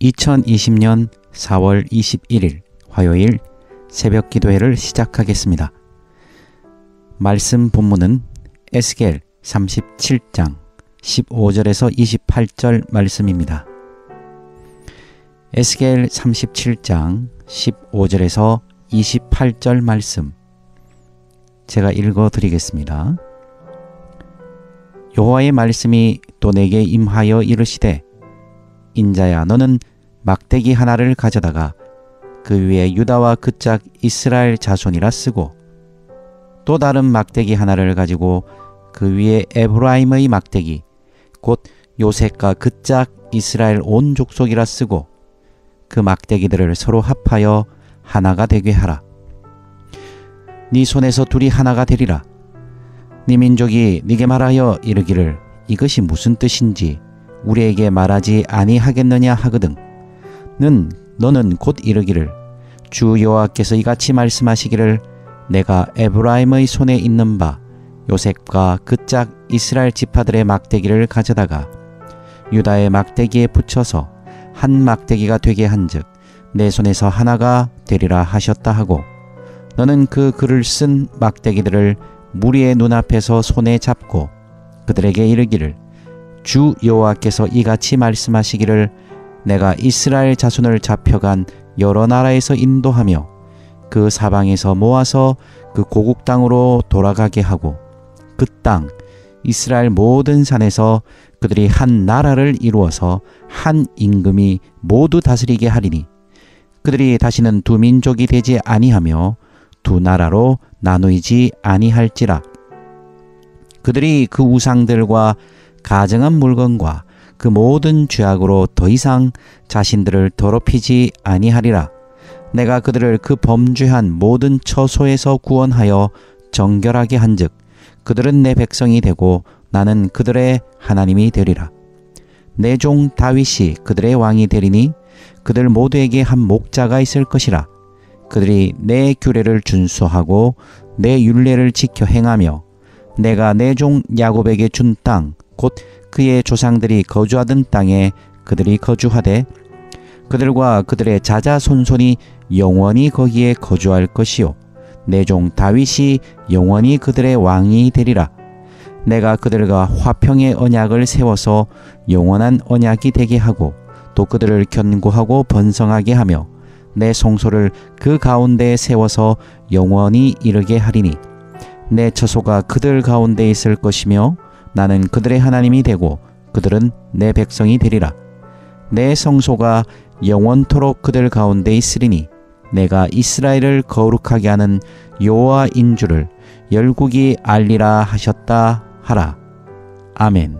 2020년 4월 21일 화요일 새벽 기도회를 시작하겠습니다. 말씀 본문은 에스겔 37장 15절에서 28절 말씀입니다. 에스겔 37장 15절에서 28절 말씀 제가 읽어드리겠습니다. 여호와의 말씀이 또 내게 임하여 이르시되 인자야 너는 막대기 하나를 가져다가 그 위에 유다와 그 짝 이스라엘 자손이라 쓰고 또 다른 막대기 하나를 가지고 그 위에 에브라임의 막대기 곧 요셉과 그 짝 이스라엘 온 족속이라 쓰고 그 막대기들을 서로 합하여 하나가 되게 하라. 네 손에서 둘이 하나가 되리라. 네 민족이 네게 말하여 이르기를 이것이 무슨 뜻인지 우리에게 말하지 아니하겠느냐 하거든. 너는 곧 이르기를 주 여호와께서 이같이 말씀하시기를 내가 에브라임의 손에 있는 바 요셉과 그 짝 이스라엘 지파들의 막대기를 가져다가 유다의 막대기에 붙여서 한 막대기가 되게 한즉 내 손에서 하나가 되리라 하셨다 하고 너는 그 글을 쓴 막대기들을 무리의 눈앞에서 손에 잡고 그들에게 이르기를 주 여호와께서 이같이 말씀하시기를 내가 이스라엘 자손을 잡혀간 여러 나라에서 인도하며 그 사방에서 모아서 그 고국 땅으로 돌아가게 하고 그 땅 이스라엘 모든 산에서 그들이 한 나라를 이루어서 한 임금이 모두 다스리게 하리니 그들이 다시는 두 민족이 되지 아니하며 두 나라로 나누이지 아니할지라. 그들이 그 우상들과 가증한 물건과 그 모든 죄악으로 더 이상 자신들을 더럽히지 아니하리라. 내가 그들을 그 범죄한 모든 처소에서 구원하여 정결하게 한즉 그들은 내 백성이 되고 나는 그들의 하나님이 되리라. 내 종 다윗이 그들의 왕이 되리니 그들 모두에게 한 목자가 있을 것이라. 그들이 내 규례를 준수하고 내 율례를 지켜 행하며 내가 내 종 야곱에게 준 땅 곧 그의 조상들이 거주하던 땅에 그들이 거주하되 그들과 그들의 자자손손이 영원히 거기에 거주할 것이요 내 종 다윗이 영원히 그들의 왕이 되리라. 내가 그들과 화평의 언약을 세워서 영원한 언약이 되게 하고 또 그들을 견고하고 번성하게 하며 내 성소를 그 가운데에 세워서 영원히 이르게 하리니 내 처소가 그들 가운데 있을 것이며 나는 그들의 하나님이 되고 그들은 내 백성이 되리라. 내 성소가 영원토록 그들 가운데 있으리니 내가 이스라엘을 거룩하게 하는 여호와인 줄을 열국이 알리라 하셨다 하라. 아멘.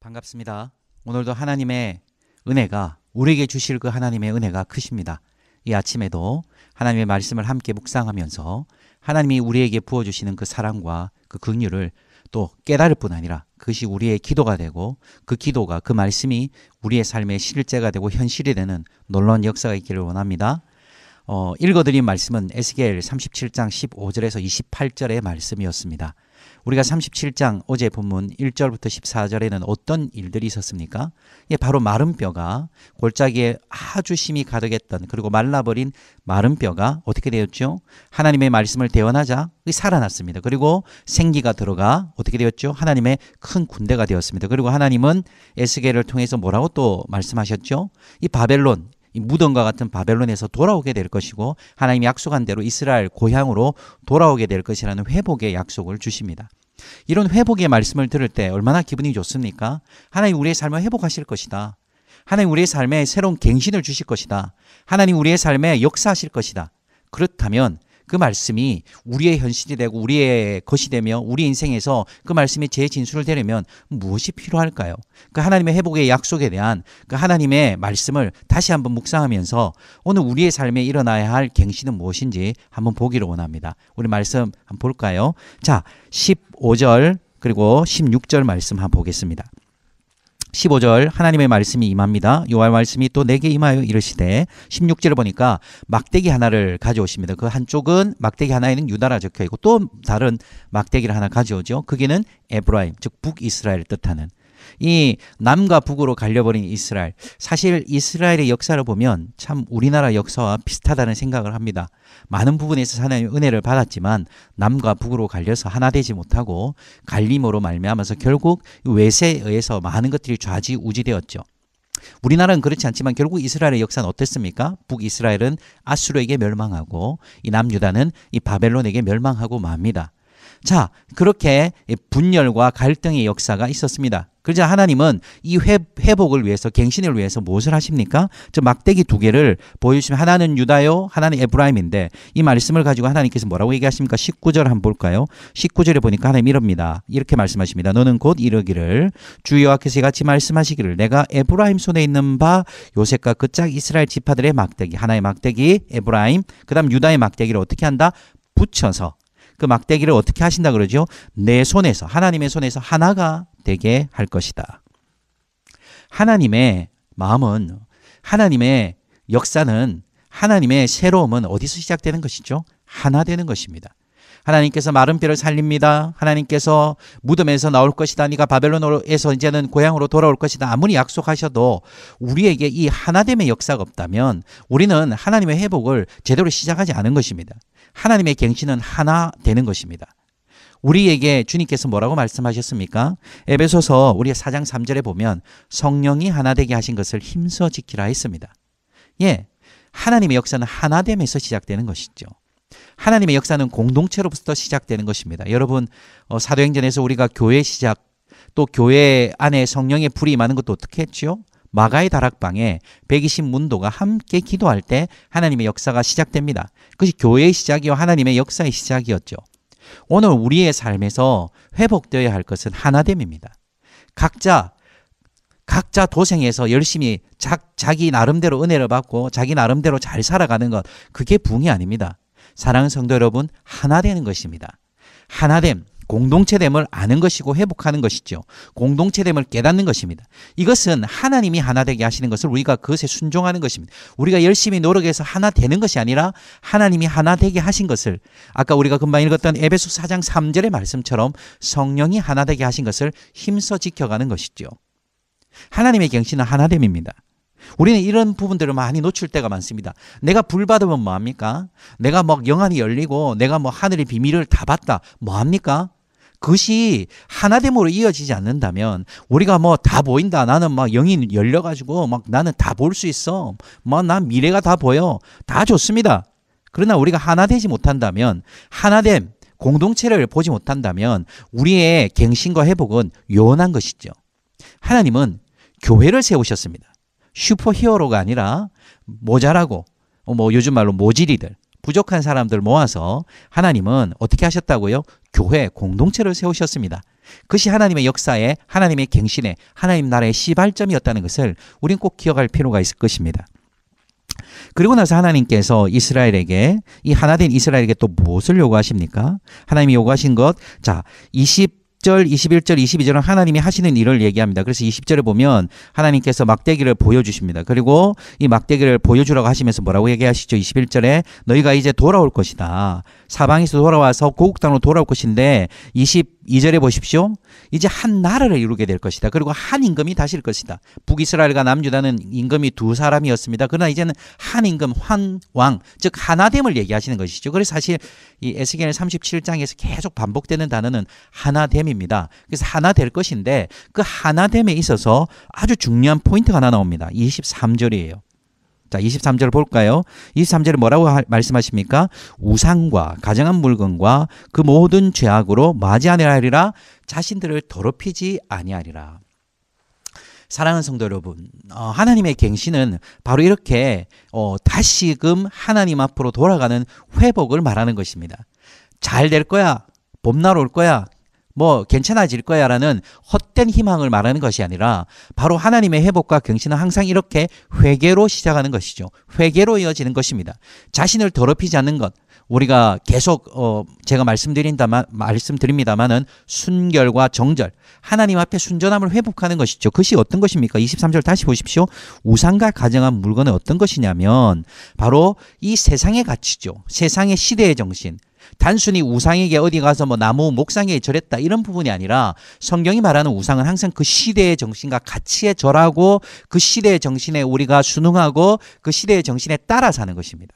반갑습니다. 오늘도 하나님의 은혜가 우리에게 주실 그 하나님의 은혜가 크십니다. 이 아침에도 하나님의 말씀을 함께 묵상하면서 하나님이 우리에게 부어주시는 그 사랑과 그 긍휼을 또 깨달을 뿐 아니라 그것이 우리의 기도가 되고 그 기도가 그 말씀이 우리의 삶의 실제가 되고 현실이 되는 놀라운 역사가 있기를 원합니다. 읽어드린 말씀은 에스겔 37장 15절에서 28절의 말씀이었습니다. 우리가 37장 어제 본문 1절부터 14절에는 어떤 일들이 있었습니까? 바로 마른 뼈가 골짜기에 아주 심히 가득했던 그리고 말라버린 마른 뼈가 어떻게 되었죠? 하나님의 말씀을 대언하자 살아났습니다. 그리고 생기가 들어가 어떻게 되었죠? 하나님의 큰 군대가 되었습니다. 그리고 하나님은 에스겔을 통해서 뭐라고 또 말씀하셨죠? 이 바벨론 이 무덤과 같은 바벨론에서 돌아오게 될 것이고 하나님이 약속한 대로 이스라엘 고향으로 돌아오게 될 것이라는 회복의 약속을 주십니다. 이런 회복의 말씀을 들을 때 얼마나 기분이 좋습니까? 하나님 우리의 삶을 회복하실 것이다. 하나님 우리의 삶에 새로운 갱신을 주실 것이다. 하나님 우리의 삶에 역사하실 것이다. 그렇다면 그 말씀이 우리의 현실이 되고 우리의 것이 되며 우리 인생에서 그 말씀이 제 진술을 되려면 무엇이 필요할까요? 그 하나님의 회복의 약속에 대한 그 하나님의 말씀을 다시 한번 묵상하면서 오늘 우리의 삶에 일어나야 할 갱신은 무엇인지 한번 보기를 원합니다. 우리 말씀 한번 볼까요? 자, 15절 그리고 16절 말씀 한번 보겠습니다. 15절 하나님의 말씀이 임합니다. 여호와의 말씀이 또 내게 임하여 이르시되 16절을 보니까 막대기 하나를 가져오십니다. 그 한쪽은 막대기 하나에는 유다라 적혀 있고 또 다른 막대기를 하나 가져오죠. 거기는 에브라임 즉 북이스라엘을 뜻하는 이 남과 북으로 갈려버린 이스라엘. 사실 이스라엘의 역사를 보면 참 우리나라 역사와 비슷하다는 생각을 합니다. 많은 부분에서 하나님의 은혜를 받았지만 남과 북으로 갈려서 하나 되지 못하고 갈림으로 말미암아서 결국 외세에 의해서 많은 것들이 좌지우지되었죠. 우리나라는 그렇지 않지만 결국 이스라엘의 역사는 어땠습니까? 북이스라엘은 아수르에게 멸망하고 이 남유다는 이 바벨론에게 멸망하고 맙니다. 자, 그렇게 분열과 갈등의 역사가 있었습니다. 그러자 하나님은 이 회복을 위해서, 갱신을 위해서 무엇을 하십니까? 저 막대기 두 개를 보여주시면 하나는 유다요, 하나는 에브라임인데 이 말씀을 가지고 하나님께서 뭐라고 얘기하십니까? 19절 한번 볼까요? 19절에 보니까 하나님 이럽니다. 이렇게 말씀하십니다. 너는 곧 이르기를 주 여호와께서 같이 말씀하시기를 내가 에브라임 손에 있는 바 요셉과 그 짝 이스라엘 지파들의 막대기, 하나의 막대기 에브라임, 그 다음 유다의 막대기를 어떻게 한다? 붙여서 그 막대기를 어떻게 하신다 그러죠? 내 손에서, 하나님의 손에서 하나가 되게 할 것이다. 하나님의 마음은, 하나님의 역사는, 하나님의 새로움은 어디서 시작되는 것이죠? 하나 되는 것입니다. 하나님께서 마른 뼈를 살립니다. 하나님께서 무덤에서 나올 것이다. 네가 바벨론에서 이제는 고향으로 돌아올 것이다. 아무리 약속하셔도 우리에게 이 하나됨의 역사가 없다면 우리는 하나님의 회복을 제대로 시작하지 않은 것입니다. 하나님의 갱신은 하나 되는 것입니다. 우리에게 주님께서 뭐라고 말씀하셨습니까? 에베소서 우리 4장 3절에 보면 성령이 하나 되게 하신 것을 힘써 지키라 했습니다. 예, 하나님의 역사는 하나됨에서 시작되는 것이죠. 하나님의 역사는 공동체로부터 시작되는 것입니다. 여러분, 사도행전에서 우리가 교회 시작, 또 교회 안에 성령의 불이 임하는 것도 어떻게 했죠? 마가의 다락방에 120 문도가 함께 기도할 때 하나님의 역사가 시작됩니다. 그것이 교회의 시작이요 하나님의 역사의 시작이었죠. 오늘 우리의 삶에서 회복되어야 할 것은 하나됨입니다. 각자 도생해서 열심히 자기 나름대로 은혜를 받고 자기 나름대로 잘 살아가는 것, 그게 부흥이 아닙니다. 사랑하는 성도 여러분, 하나 되는 것입니다. 하나됨, 공동체됨을 아는 것이고 회복하는 것이죠. 공동체됨을 깨닫는 것입니다. 이것은 하나님이 하나 되게 하시는 것을 우리가 그것에 순종하는 것입니다. 우리가 열심히 노력해서 하나 되는 것이 아니라 하나님이 하나 되게 하신 것을, 아까 우리가 금방 읽었던 에베소 4장 3절의 말씀처럼 성령이 하나 되게 하신 것을 힘써 지켜가는 것이죠. 하나님의 갱신은 하나됨입니다. 우리는 이런 부분들을 많이 놓칠 때가 많습니다. 내가 불 받으면 뭐합니까? 내가 막 영안이 열리고 내가 뭐 하늘의 비밀을 다 봤다. 뭐합니까? 그것이 하나됨으로 이어지지 않는다면 우리가 뭐 다 보인다. 나는 막 영이 열려가지고 막 나는 다 볼 수 있어. 뭐 난 미래가 다 보여. 다 좋습니다. 그러나 우리가 하나 되지 못한다면, 하나됨, 공동체를 보지 못한다면 우리의 갱신과 회복은 요원한 것이죠. 하나님은 교회를 세우셨습니다. 슈퍼히어로가 아니라 모자라고 뭐 요즘 말로 모질이들, 부족한 사람들 모아서 하나님은 어떻게 하셨다고요? 교회 공동체를 세우셨습니다. 그것이 하나님의 역사에, 하나님의 갱신에, 하나님 나라의 시발점이었다는 것을 우린 꼭 기억할 필요가 있을 것입니다. 그리고 나서 하나님께서 이스라엘에게, 이 하나된 이스라엘에게 또 무엇을 요구하십니까? 하나님이 요구하신 것, 자, 20절, 21절, 22절은 하나님이 하시는 일을 얘기합니다. 그래서 20절에 보면 하나님께서 막대기를 보여주십니다. 그리고 이 막대기를 보여주라고 하시면서 뭐라고 얘기하시죠? 21절에 너희가 이제 돌아올 것이다. 사방에서 돌아와서 고국 땅으로 돌아올 것인데 22절에 보십시오. 이제 한 나라를 이루게 될 것이다. 그리고 한 임금이 다실 것이다. 북이스라엘과 남유다는 임금이 두 사람이었습니다. 그러나 이제는 한 임금, 한 왕, 즉 하나됨을 얘기하시는 것이죠. 그래서 사실 이 에스겔 37장에서 계속 반복되는 단어는 하나됨입니다. 그래서 하나 될 것인데 그 하나됨에 있어서 아주 중요한 포인트가 하나 나옵니다. 23절이에요. 자, 23절을 볼까요? 23절에 뭐라고 말씀하십니까? 우상과 가정한 물건과 그 모든 죄악으로 맞이 아니하리라. 자신들을 더럽히지 아니하리라. 사랑하는 성도 여러분, 하나님의 갱신은 바로 이렇게 다시금 하나님 앞으로 돌아가는 회복을 말하는 것입니다. 잘 될 거야, 봄날 올 거야, 뭐 괜찮아질 거야 라는 헛된 희망을 말하는 것이 아니라 바로 하나님의 회복과 갱신은 항상 이렇게 회개로 시작하는 것이죠. 회개로 이어지는 것입니다. 자신을 더럽히지 않는 것, 우리가 계속 제가 말씀드립니다만은 순결과 정절, 하나님 앞에 순전함을 회복하는 것이죠. 그것이 어떤 것입니까? 23절 다시 보십시오. 우상과 가정한 물건은 어떤 것이냐면 바로 이 세상의 가치죠. 세상의 시대의 정신. 단순히 우상에게 어디 가서 뭐 나무 목상에 절했다 이런 부분이 아니라 성경이 말하는 우상은 항상 그 시대의 정신과 가치에 절하고 그 시대의 정신에 우리가 순응하고 그 시대의 정신에 따라 사는 것입니다.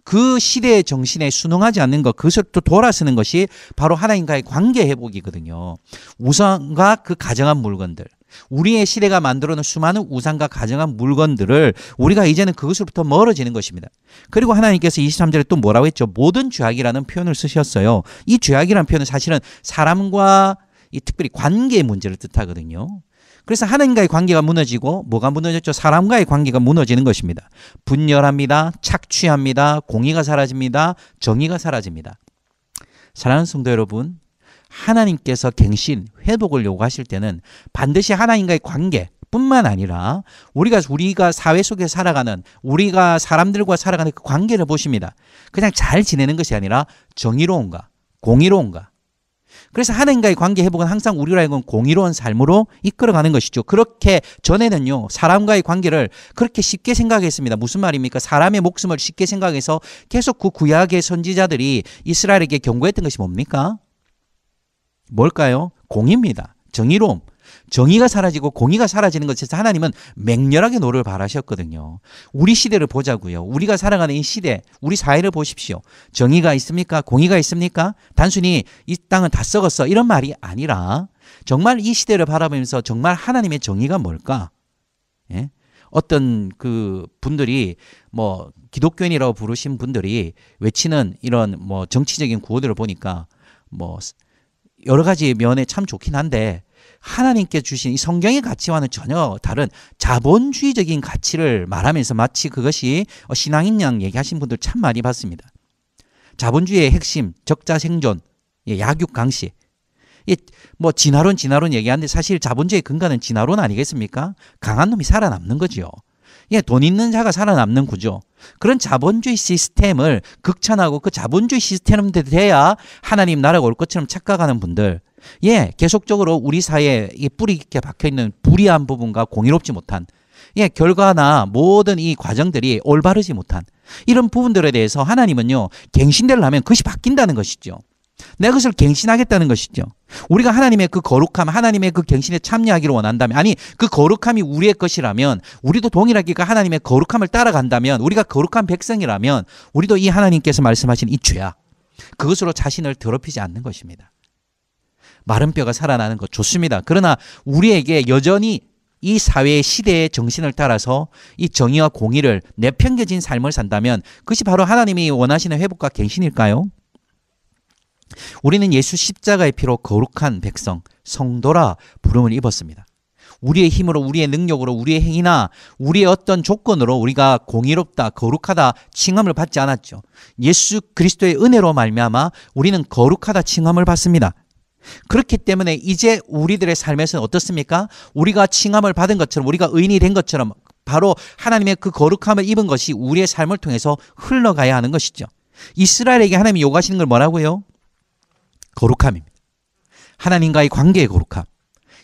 그 시대의 정신에 순응하지 않는 것, 그것을 또 돌아서는 것이 바로 하나님과의 관계 회복이거든요. 우상과 그 가정한 물건들, 우리의 시대가 만들어놓은 수많은 우상과 가정한 물건들을 우리가 이제는 그것으로부터 멀어지는 것입니다. 그리고 하나님께서 23절에 또 뭐라고 했죠? 모든 죄악이라는 표현을 쓰셨어요. 이 죄악이라는 표현은 사실은 사람과 특별히 관계의 문제를 뜻하거든요. 그래서 하나님과의 관계가 무너지고 뭐가 무너졌죠? 사람과의 관계가 무너지는 것입니다. 분열합니다. 착취합니다. 공의가 사라집니다. 정의가 사라집니다. 사랑하는 성도 여러분, 하나님께서 갱신, 회복을 요구하실 때는 반드시 하나님과의 관계뿐만 아니라 우리가 사회 속에 살아가는, 우리가 사람들과 살아가는 그 관계를 보십니다. 그냥 잘 지내는 것이 아니라 정의로운가, 공의로운가. 그래서 하나님과의 관계 회복은 항상 우리로 하여금 공의로운 삶으로 이끌어가는 것이죠. 그렇게 전에는요, 사람과의 관계를 그렇게 쉽게 생각했습니다. 무슨 말입니까? 사람의 목숨을 쉽게 생각해서 계속 그 구약의 선지자들이 이스라엘에게 경고했던 것이 뭡니까? 뭘까요? 공의입니다. 정의로움. 정의가 사라지고 공의가 사라지는 것에서 하나님은 맹렬하게 노를 바라셨거든요. 우리 시대를 보자고요. 우리가 살아가는 이 시대, 우리 사회를 보십시오. 정의가 있습니까? 공의가 있습니까? 단순히 이 땅은 다 썩었어 이런 말이 아니라 정말 이 시대를 바라보면서 정말 하나님의 정의가 뭘까? 예? 어떤 그 분들이 뭐 기독교인이라고 부르신 분들이 외치는 이런 뭐 정치적인 구호들을 보니까 뭐 여러 가지 면에 참 좋긴 한데 하나님께 주신 이 성경의 가치와는 전혀 다른 자본주의적인 가치를 말하면서 마치 그것이 신앙인 양 얘기하신 분들 참 많이 봤습니다. 자본주의의 핵심, 적자 생존, 약육강식. 뭐 진화론 얘기하는데 사실 자본주의의 근간은 진화론 아니겠습니까? 강한 놈이 살아남는 거죠. 돈 있는 자가 살아남는 구조. 그런 자본주의 시스템을 극찬하고 그 자본주의 시스템대로 돼야 하나님 나라가 올 것처럼 착각하는 분들. 계속적으로 우리 사회에 뿌리 깊게 박혀있는 불의한 부분과 공의롭지 못한 결과나 모든 이 과정들이 올바르지 못한 이런 부분들에 대해서 하나님은요, 갱신되려 하면 그것이 바뀐다는 것이죠. 내가 그것을 갱신하겠다는 것이죠. 우리가 하나님의 그 거룩함, 하나님의 그 갱신에 참여하기를 원한다면, 아니 그 거룩함이 우리의 것이라면, 우리도 동일하게 그 하나님의 거룩함을 따라간다면, 우리가 거룩한 백성이라면 우리도 이 하나님께서 말씀하신 이 죄악, 그것으로 자신을 더럽히지 않는 것입니다. 마른 뼈가 살아나는 것 좋습니다. 그러나 우리에게 여전히 이 사회의 시대의 정신을 따라서 이 정의와 공의를 내팽겨진 삶을 산다면 그것이 바로 하나님이 원하시는 회복과 갱신일까요? 우리는 예수 십자가의 피로 거룩한 백성, 성도라 부름을 입었습니다. 우리의 힘으로, 우리의 능력으로, 우리의 행위나 우리의 어떤 조건으로 우리가 공의롭다, 거룩하다 칭함을 받지 않았죠. 예수 그리스도의 은혜로 말미암아 우리는 거룩하다 칭함을 받습니다. 그렇기 때문에 이제 우리들의 삶에서는 어떻습니까? 우리가 칭함을 받은 것처럼, 우리가 의인이 된 것처럼 바로 하나님의 그 거룩함을 입은 것이 우리의 삶을 통해서 흘러가야 하는 것이죠. 이스라엘에게 하나님이 요구하시는 걸 뭐라고요? 거룩함입니다. 하나님과의 관계의 거룩함,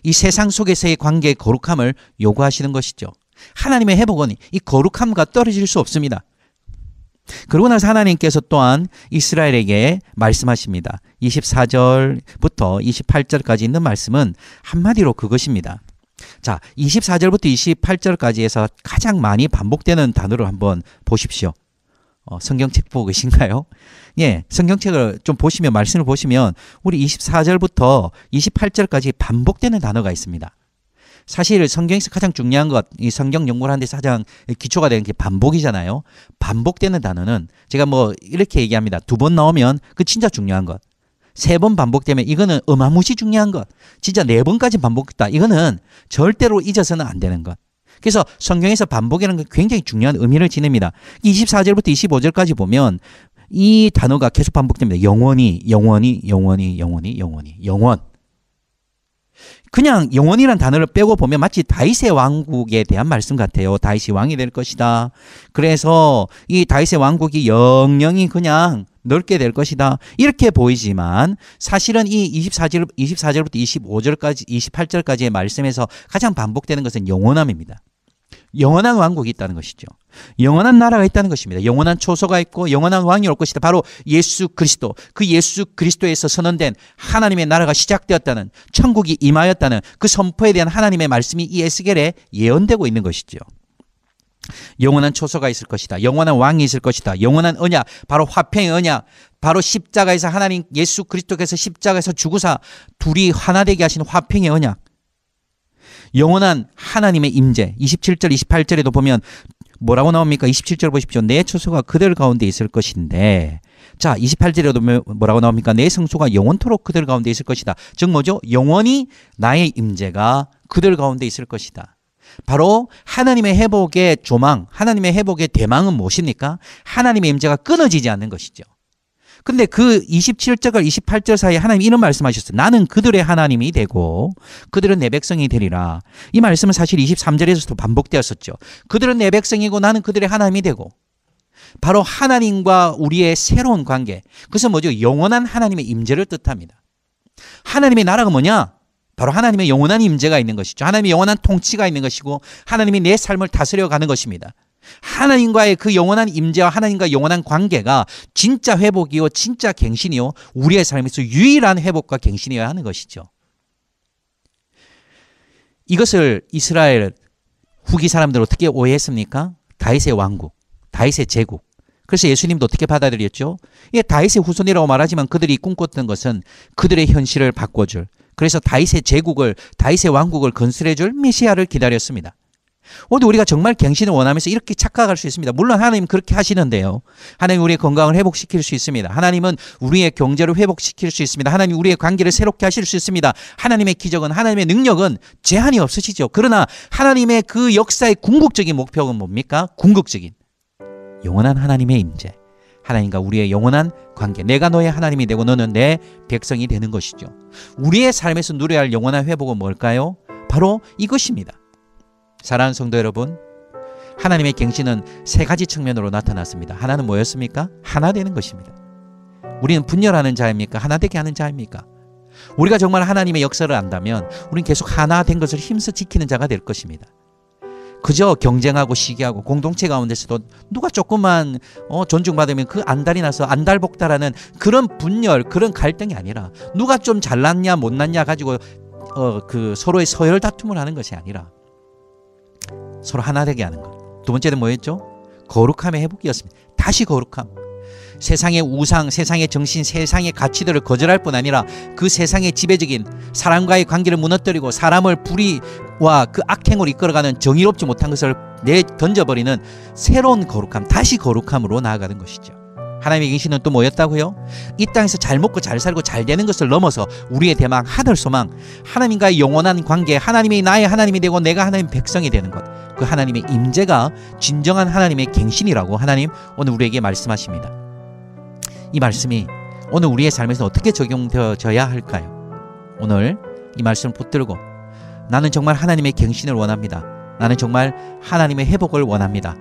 이 세상 속에서의 관계의 거룩함을 요구하시는 것이죠. 하나님의 회복은 이 거룩함과 떨어질 수 없습니다. 그러고 나서 하나님께서 또한 이스라엘에게 말씀하십니다. 24절부터 28절까지 있는 말씀은 한마디로 그것입니다. 자, 24절부터 28절까지 해서 가장 많이 반복되는 단어를 한번 보십시오. 성경책 보고 계신가요? 성경책을 좀 보시면, 말씀을 보시면 우리 24절부터 28절까지 반복되는 단어가 있습니다. 사실 성경에서 가장 중요한 것, 이 성경 연구를 하는데 가장 기초가 되는 게 반복이잖아요. 반복되는 단어는 제가 뭐 이렇게 얘기합니다. 2번 나오면 그 진짜 중요한 것. 3번 반복되면 이거는 어마무시 중요한 것. 진짜 4번까지 반복했다. 이거는 절대로 잊어서는 안 되는 것. 그래서 성경에서 반복이라는 게 굉장히 중요한 의미를 지닙니다. 24절부터 25절까지 보면 이 단어가 계속 반복됩니다. 영원히, 영원히, 영원히, 영원히, 영원히, 영원. 그냥 영원이라는 단어를 빼고 보면 마치 다윗의 왕국에 대한 말씀 같아요. 다윗이 왕이 될 것이다. 그래서 이 다윗의 왕국이 영영이 그냥 넓게 될 것이다. 이렇게 보이지만 사실은 이 24절부터 25절까지 28절까지의 말씀에서 가장 반복되는 것은 영원함입니다. 영원한 왕국이 있다는 것이죠. 영원한 나라가 있다는 것입니다. 영원한 초소가 있고 영원한 왕이 올 것이다. 바로 예수 그리스도, 그 예수 그리스도에서 선언된 하나님의 나라가 시작되었다는, 천국이 임하였다는 그 선포에 대한 하나님의 말씀이 이 에스겔에 예언되고 있는 것이죠. 영원한 초소가 있을 것이다. 영원한 왕이 있을 것이다. 영원한 언약, 바로 화평의 언약, 바로 십자가에서 하나님 예수 그리스도께서 십자가에서 죽으사 둘이 하나 되게 하신 화평의 언약, 영원한 하나님의 임재. 27절 28절에도 보면 뭐라고 나옵니까? 27절 보십시오. 내 처소가 그들 가운데 있을 것인데, 자 28절에도 뭐라고 나옵니까? 내 성소가 영원토록 그들 가운데 있을 것이다. 즉 뭐죠? 영원히 나의 임재가 그들 가운데 있을 것이다. 바로 하나님의 회복의 조망, 하나님의 회복의 대망은 무엇입니까? 하나님의 임재가 끊어지지 않는 것이죠. 근데 그 27절과 28절 사이에 하나님 이런 말씀하셨어요. 나는 그들의 하나님이 되고 그들은 내 백성이 되리라. 이 말씀은 사실 23절에서도 반복되었었죠. 그들은 내 백성이고 나는 그들의 하나님이 되고, 바로 하나님과 우리의 새로운 관계, 그것은 뭐죠? 영원한 하나님의 임재를 뜻합니다. 하나님의 나라가 뭐냐? 바로 하나님의 영원한 임재가 있는 것이죠. 하나님의 영원한 통치가 있는 것이고 하나님이 내 삶을 다스려가는 것입니다. 하나님과의 그 영원한 임재와 하나님과 영원한 관계가 진짜 회복이요, 진짜 갱신이요, 우리의 삶에서 유일한 회복과 갱신이어야 하는 것이죠. 이것을 이스라엘 후기 사람들 어떻게 오해했습니까? 다윗의 왕국, 다윗의 제국. 그래서 예수님도 어떻게 받아들였죠? 예, 다윗의 후손이라고 말하지만 그들이 꿈꿨던 것은 그들의 현실을 바꿔줄, 그래서 다윗의 제국을, 다윗의 왕국을 건설해줄 메시아를 기다렸습니다. 오늘 우리가 정말 갱신을 원하면서 이렇게 착각할 수 있습니다. 물론 하나님 그렇게 하시는데요. 하나님 우리의 건강을 회복시킬 수 있습니다. 하나님은 우리의 경제를 회복시킬 수 있습니다. 하나님 우리의 관계를 새롭게 하실 수 있습니다. 하나님의 기적은, 하나님의 능력은 제한이 없으시죠. 그러나 하나님의 그 역사의 궁극적인 목표는 뭡니까? 궁극적인 영원한 하나님의 임재, 하나님과 우리의 영원한 관계, 내가 너의 하나님이 되고 너는 내 백성이 되는 것이죠. 우리의 삶에서 누려야 할 영원한 회복은 뭘까요? 바로 이것입니다. 사랑하는 성도 여러분, 하나님의 갱신은 세 가지 측면으로 나타났습니다. 하나는 뭐였습니까? 하나 되는 것입니다. 우리는 분열하는 자입니까? 하나 되게 하는 자입니까? 우리가 정말 하나님의 역사를 안다면 우리는 계속 하나 된 것을 힘써 지키는 자가 될 것입니다. 그저 경쟁하고 시기하고 공동체 가운데서도 누가 조금만 존중받으면 그 안달이 나서 안달복달하는 그런 분열, 그런 갈등이 아니라, 누가 좀 잘났냐 못났냐 가지고 그 서로의 서열 다툼을 하는 것이 아니라 서로 하나 되게 하는 것. 두 번째는 뭐였죠? 거룩함의 회복이었습니다. 다시 거룩함. 세상의 우상, 세상의 정신, 세상의 가치들을 거절할 뿐 아니라 그 세상의 지배적인 사람과의 관계를 무너뜨리고 사람을 불의와 그 악행으로 이끌어가는 정의롭지 못한 것을 던져버리는 새로운 거룩함, 다시 거룩함으로 나아가는 것이죠. 하나님의 갱신은 또 뭐였다고요? 이 땅에서 잘 먹고 잘 살고 잘 되는 것을 넘어서 우리의 대망, 하늘 소망, 하나님과의 영원한 관계, 하나님이 나의 하나님이 되고 내가 하나님의 백성이 되는 것, 그 하나님의 임재가 진정한 하나님의 갱신이라고 하나님 오늘 우리에게 말씀하십니다. 이 말씀이 오늘 우리의 삶에서 어떻게 적용되어져야 할까요? 오늘 이 말씀을 붙들고 나는 정말 하나님의 갱신을 원합니다. 나는 정말 하나님의 회복을 원합니다.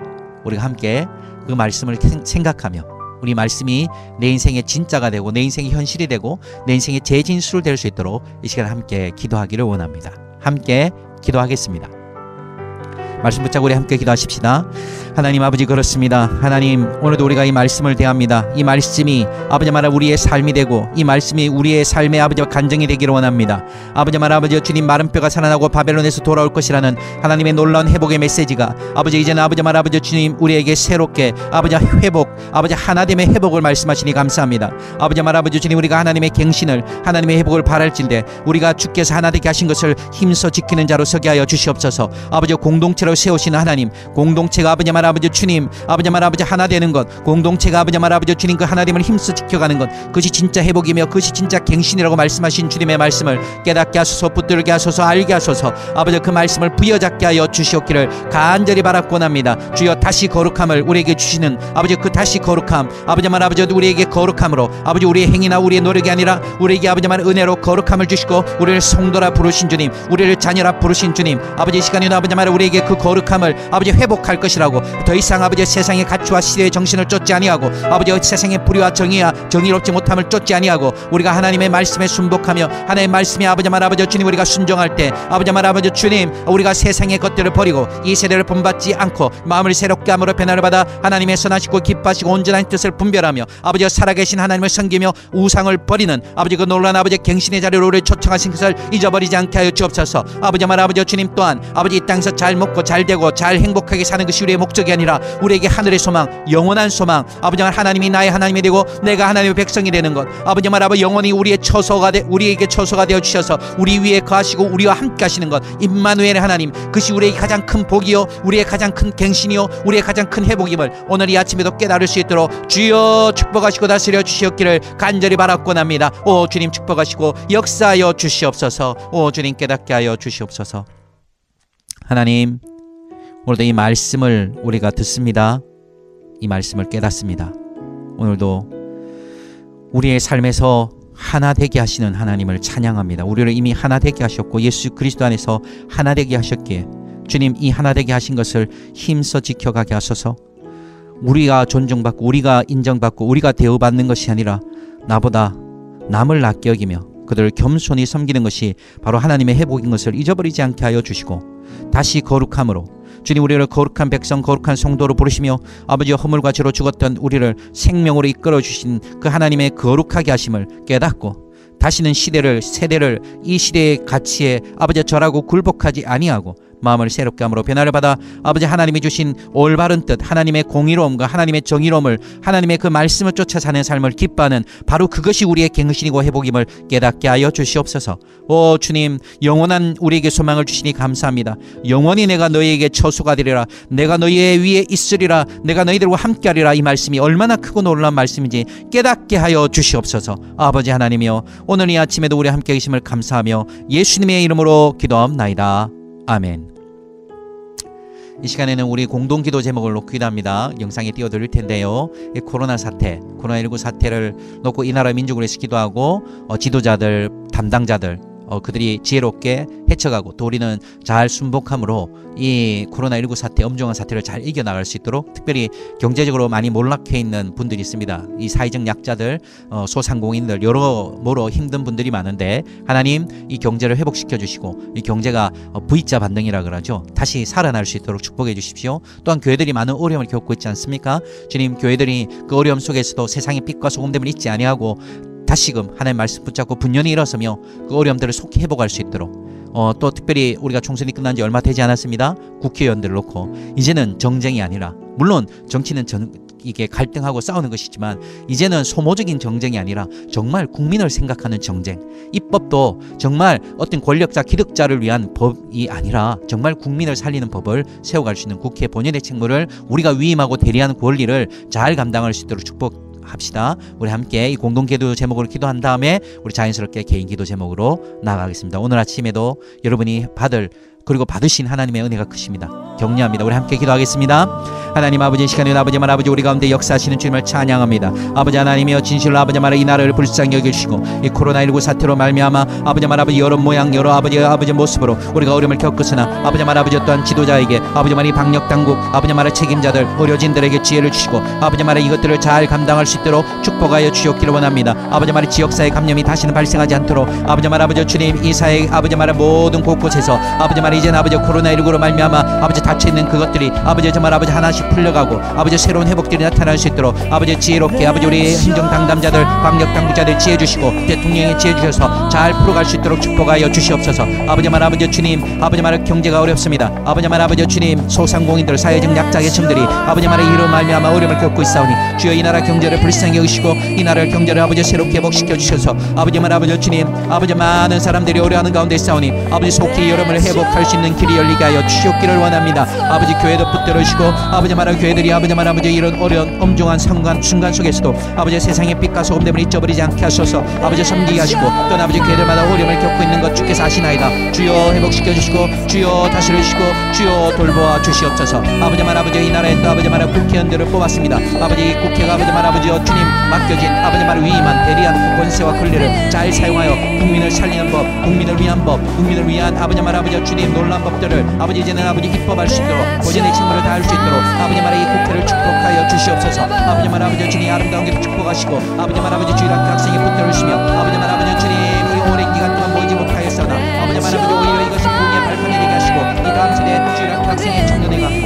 우리가 함께 그 말씀을 생각하며 우리 말씀이 내 인생의 진짜가 되고 내 인생의 현실이 되고 내 인생의 재진수를 될 수 있도록 이 시간 함께 기도하기를 원합니다. 함께 기도하겠습니다. 말씀 붙잡고 우리 함께 기도하십시다. 하나님 아버지, 그렇습니다. 하나님, 오늘도 우리가 이 말씀을 대합니다. 이 말씀이 아버지 말아 우리의 삶이 되고 이 말씀이 우리의 삶의 아버지와 간증이 되기를 원합니다. 아버지 말아 아버지 주님, 마른 뼈가 살아나고 바벨론에서 돌아올 것이라는 하나님의 놀라운 회복의 메시지가 아버지 이제는 아버지 말아 아버지 주님 우리에게 새롭게 아버지 회복, 아버지 하나됨의 회복을 말씀하시니 감사합니다. 아버지 말아 아버지 주님, 우리가 하나님의 갱신을, 하나님의 회복을 바랄진대 우리가 주께서 하나 되게 하신 것을 힘써 지키는 자로 서게 하여 주시옵소서. 아버지 공동체로 세우시는 하나님, 공동체가 아버지 말 아버지 주님, 아버지 말 아버지 하나 되는 것, 공동체가 아버지 말 아버지 주님 그 하나됨을 힘써 지켜가는 것, 그것이 진짜 회복이며 그것이 진짜 갱신이라고 말씀하신 주님의 말씀을 깨닫게 하소서, 붙들게 하소서, 알게 하소서. 아버지 그 말씀을 부여잡게 하여 주시옵기를 간절히 바라고 합니다. 주여 다시 거룩함을 우리에게 주시는 아버지 그 다시 거룩함, 아버지 말 아버지 우리에게 거룩함으로 아버지 우리의 행위나 우리의 노력이 아니라 우리에게 아버지 말 은혜로 거룩함을 주시고 우리를 성도라 부르신 주님, 우리를 자녀라 부르신 주님, 아버지 이 시간에도 아버지 말 우리에게 그 그 거룩함을 아버지 회복할 것이라고, 더 이상 아버지 세상의 가치와 시대의 정신을 쫓지 아니하고 아버지 세상의 불의와 정의롭지 못함을 쫓지 아니하고 우리가 하나님의 말씀에 순복하며 하나님의 말씀에 아버지 말 아버지 주님 우리가 순종할 때 아버지 말 아버지 주님 우리가 세상의 것들을 버리고 이 세대를 본받지 않고 마음을 새롭게 함으로 변화를 받아 하나님의 선하시고 기뻐하시고 온전한 뜻을 분별하며 아버지가 살아계신 하나님을 섬기며 우상을 버리는 아버지 그 놀라운 아버지 갱신의 자리로 우리를 초청하신 것을 잊어버리지 않게 하여 주옵소서. 아버지 말 아버지 주님 또한 아버지 이 땅에서 잘 먹고 잘 되고 잘 행복하게 사는 것이 우리의 목적이 아니라 우리에게 하늘의 소망, 영원한 소망, 아버지 말 하나님이 나의 하나님이 되고 내가 하나님의 백성이 되는 것, 아버지 말 아버지 영원히 우리에게 처소가 되어 주셔서 우리 위에 거하시고 우리와 함께 하시는 것, 임마누엘의 하나님, 그것이 우리에게 가장 큰 복이요 우리의 가장 큰 갱신이요 우리의 가장 큰 회복임을 오늘 이 아침에도 깨달을 수 있도록 주여 축복하시고 다스려 주시옵기를 간절히 바라옵고납니다. 오 주님 축복하시고 역사하여 주시옵소서. 오 주님 깨닫게 하여 주시옵소서. 하나님, 오늘도 이 말씀을 우리가 듣습니다. 이 말씀을 깨닫습니다. 오늘도 우리의 삶에서 하나 되게 하시는 하나님을 찬양합니다. 우리를 이미 하나 되게 하셨고 예수 그리스도 안에서 하나 되게 하셨기에 주님 이 하나 되게 하신 것을 힘써 지켜가게 하소서. 우리가 존중받고 우리가 인정받고 우리가 대우받는 것이 아니라 나보다 남을 낮게 여기며 그들을 겸손히 섬기는 것이 바로 하나님의 회복인 것을 잊어버리지 않게 하여 주시고 다시 거룩함으로 주님 우리를 거룩한 백성 거룩한 성도로 부르시며 아버지의 허물과 죄로 죽었던 우리를 생명으로 이끌어 주신 그 하나님의 거룩하게 하심을 깨닫고 다시는 세대를 이 시대의 가치에 아버지 절하고 굴복하지 아니하고 마음을 새롭게 함으로 변화를 받아 아버지 하나님이 주신 올바른 뜻, 하나님의 공의로움과 하나님의 정의로움을 하나님의 그 말씀을 쫓아 사는 삶을 기뻐하는 바로 그것이 우리의 갱신이고 회복임을 깨닫게 하여 주시옵소서. 오 주님, 영원한 우리에게 소망을 주시니 감사합니다. 영원히 내가 너희에게 처소가 되리라, 내가 너희의 위에 있으리라, 내가 너희들과 함께하리라. 이 말씀이 얼마나 크고 놀라운 말씀인지 깨닫게 하여 주시옵소서. 아버지 하나님이여, 오늘 이 아침에도 우리 함께 계심을 감사하며 예수님의 이름으로 기도합나이다. 아멘. 이 시간에는 우리 공동기도 제목을 놓고 기도합니다. 영상에 띄워드릴 텐데요. 이 코로나 사태, 코로나19 사태를 놓고 이 나라 민족을 위해서 기도하고 지도자들, 담당자들 그들이 지혜롭게 헤쳐가고 또 우리는 잘 순복함으로 이 코로나19 사태, 엄중한 사태를 잘 이겨나갈 수 있도록 특별히 경제적으로 많이 몰락해 있는 분들이 있습니다. 이 사회적 약자들, 소상공인들 여러모로 힘든 분들이 많은데 하나님 이 경제를 회복시켜 주시고 이 경제가 V자 반등이라 그러죠. 다시 살아날 수 있도록 축복해 주십시오. 또한 교회들이 많은 어려움을 겪고 있지 않습니까? 주님, 교회들이 그 어려움 속에서도 세상의 빛과 소금됨을 잊지 아니하고 다시금 하나님의 말씀 붙잡고 분연히 일어서며 그 어려움들을 속히 회복할 수 있도록 또 특별히 우리가 총선이 끝난 지 얼마 되지 않았습니다. 국회의원들을 놓고 이제는 정쟁이 아니라, 물론 정치는 이게 갈등하고 싸우는 것이지만 이제는 소모적인 정쟁이 아니라 정말 국민을 생각하는 정쟁, 입법도 정말 어떤 권력자 기득자를 위한 법이 아니라 정말 국민을 살리는 법을 세워갈 수 있는 국회 본연의 책무를 우리가 위임하고 대리하는 권리를 잘 감당할 수 있도록 축복합시다. 우리 함께 이 공동기도 제목으로 기도한 다음에 우리 자연스럽게 개인 기도 제목으로 나가겠습니다. 오늘 아침에도 여러분이 그리고 받으신 하나님의 은혜가 크십니다. 격려합니다. 우리 함께 기도하겠습니다. 하나님 아버지, 이 시간에 아버지 말 아버지 우리 가운데 역사하시는 주님을 찬양합니다. 아버지 하나님이여, 진실로 아버지 말의 이 나라를 불쌍히 여기시고 이 코로나19 사태로 말미암아 아버지 말 아버지 여러 모양 여러 아버지 모습으로 우리가 어려움을 겪으으나 아버지 말 아버지 또한 지도자에게 아버지 말이 방역 당국 아버지 말의 책임자들 의료진들에게 지혜를 주시고 아버지 말의 이것들을 잘 감당할 수 있도록 축복하여 주옵기를 원합니다. 아버지 말의 지역사회 감염이 다시는 발생하지 않도록 아버지 말 아버지 주님, 이 사회 아버지 말의 모든 곳곳에서 아버지 말 이제는 아버지 코로나19로 말미암아 아버지 닫혀있는 그것들이 아버지 정말 아버지 하나씩 풀려가고 아버지 새로운 회복들이 나타날 수 있도록 아버지 지혜롭게 아버지 우리 행정당담자들 방역당국자들 지혜 주시고 대통령이 지혜 주셔서 잘 풀어갈 수 있도록 축복하여 주시옵소서. 아버지 말 아버지 주님, 아버지 말 경제가 어렵습니다. 아버지 말 아버지 주님, 소상공인들 사회적 약자 계층들이 아버지 말의 이로 말미암아 어려움을 겪고 있사오니 주여 이 나라 경제를 불쌍히 여기시고 이 나라의 경제를 아버지 새롭게 회복시켜 주셔서 아버지 말 아버지 주님, 아버지 많은 사람들이 어려워하는 가운데 있사오니 아버지 속히 여러분을 회복할 수 있는 길이 열리게 하여 주시옵기를 원합니다. 아버지 교회도 붙들으시고 아버지 아버지 말아 교회들이 아버지 말아 아버지 이런 어려운 엄중한 순간 속에서도 아버지 세상의 빛과 소금 때문에 잊어버리지 않게 하소서. 아버지 섬기게 하시고 또 아버지 교회들마다 어려움을 겪고 있는 것 주께서 아시나이다. 주여 회복시켜 주시고 주여 다스려 주시고 주여 돌보아 주시옵소서. 아버지 말 아버지 이 나라에 또 아버지 말 국회의원들을 뽑았습니다. 아버지 이 국회가 아버지 말 아버지 주님 맡겨진 아버지 말 위임한 대리한 권세와 권리를 잘 사용하여 국민을 살리는 법, 국민을 위한 법, 국민을 위한 아버지 말 아버지 주님 놀란 법들을 아버지 이제는 아버지 입법할 수 있도록 고전의 책무를 다할 수 있도록 아버지 말 이 국회를 축복하여 주시옵소서. 아버지 말 아버지 주님 아름다운 길을 축복하시고 아버지 말 아버지 주일학교 학생의 붙들을 주시며 아버지 말 아버지 주님 이 오랜 기간 동안 모이지 못하였으나 아버지 말 아버지 오히려 이것이 부흥의 발판이 되게 하시고 이 다음 세대 주일학교 학생의 청년회가